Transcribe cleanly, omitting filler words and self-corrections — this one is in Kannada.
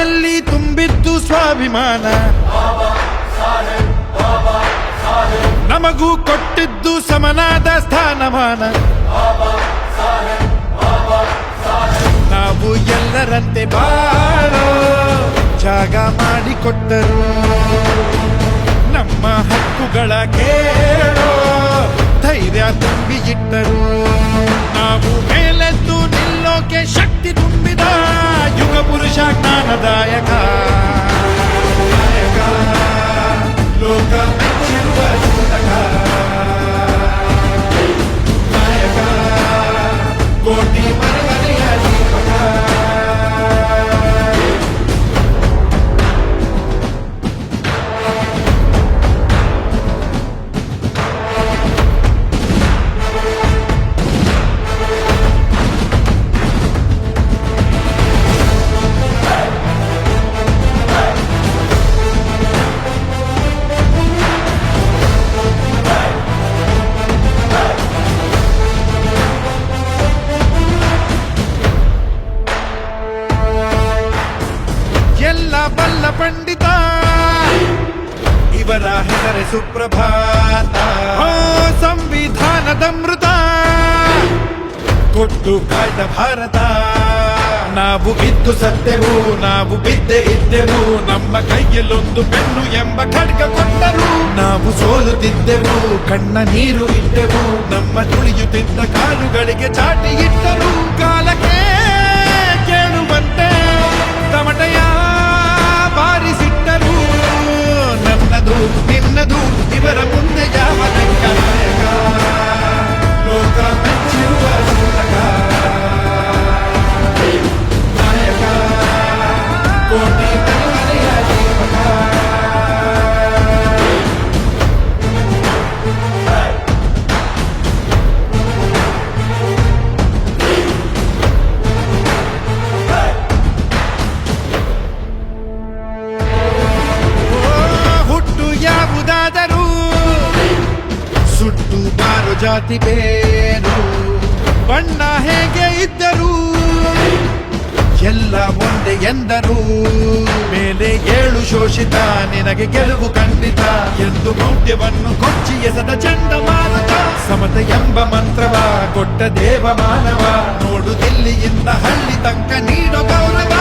ಎಲ್ಲಿ ತುಂಬಿದ್ದು ಸ್ವಾಭಿಮಾನ, ನಮಗೂ ಕೊಟ್ಟಿದ್ದು ಸಮನಾದ ಸ್ಥಾನಮಾನ. ನಾವು ಎಲ್ಲರಂತೆ ಬಾಳೋ ಜಾಗ ಮಾಡಿಕೊಟ್ಟರು, ನಮ್ಮ ಹಕ್ಕುಗಳ ಕೇಳೋ ಧೈರ್ಯ ತುಂಬಿ ಇಟ್ಟರು. ನಾವು ಮೇಲೆದ್ದು ನಿಲ್ಲೋಕೆ ಶಕ್ತಿ ತುಂಬಿದ ಯುಗ ಪುರುಷ ಜ್ಞಾನದಾಯಕ ನಾಯಕ, ಲೋಕ ಮೆಚ್ಚಿರುವ ಚಿಂತಕ ನಾಯಕ, ಕೋಟಿ ಮನೆಮನೆಯ ದೀಪಕ. ಎಲ್ಲ ಬಲ್ಲ ಪಂಡಿತ ಇವರ ಹೆಸರೇ ಸುಪ್ರಭಾತ. ಸಂವಿಧಾನದ ಮೃತ ಕೊಟ್ಟು ಕಾಯ್ದ ಭಾರತ. ನಾವು ಇದ್ದು ಸತ್ತೆವು, ನಾವು ಬಿದ್ದೆ ಇದ್ದೆವು, ನಮ್ಮ ಕೈಯಲ್ಲೊಂದು ಪೆನ್ನು ಎಂಬ ಖಡ್ಗ ಕೊಟ್ಟರು. ನಾವು ಸೋಲುತ್ತಿದ್ದೆವು, ಕಣ್ಣ ನೀರು ಇದ್ದೆವು, ನಮ್ಮ ತುಳಿಯುತ್ತಿದ್ದ ಕಾಲುಗಳಿಗೆ ಚಾಟಿ ಇಟ್ಟರು. ಕಾಲಕ್ಕೆ ಕೇಳುವಂತೆ ತಮಟೆಯ ಬಾರಿಸಿಟ್ಟರು. ನನ್ನದು ನಿನ್ನದು ಇವರ ಮುಂದೆ ಯಾವ ಲೆಕ್ಕ. ನಾಯಕ, ಲೋಕ ಮೆಚ್ಚಿರುವ ಚಿಂತಕ ನಾಯಕ, ಕೋಟಿ ಮನೆಮನೆಯ ದೀಪಕ. ಯಾವುದಾದರೂ ಸುಟ್ಟು ಬಾರೋ ಜಾತಿ ಬೇರು, ಬಣ್ಣ ಹೇಗೆ ಇದ್ದರೂ ಎಲ್ಲ ಒಂದೇ ಎಂದರು. ಮೇಲೆ ಏಳು ಶೋಷಿತ, ನಿನಗೆ ಗೆಲುವು ಖಂಡಿತ ಎಂದು ಮೌಢ್ಯವನ್ನು ಕೊಚ್ಚಿ ಎಸೆದ ಚಂಡಮಾರುತ. ಸಮತೆ ಎಂಬ ಮಂತ್ರವ ಕೊಟ್ಟ ದೇವ ಮಾನವ, ನೋಡು ದಿಲ್ಲಿಯಿಂದ ಹಳ್ಳಿ ತನಕ ನೀಡೋ ಗೌರವ.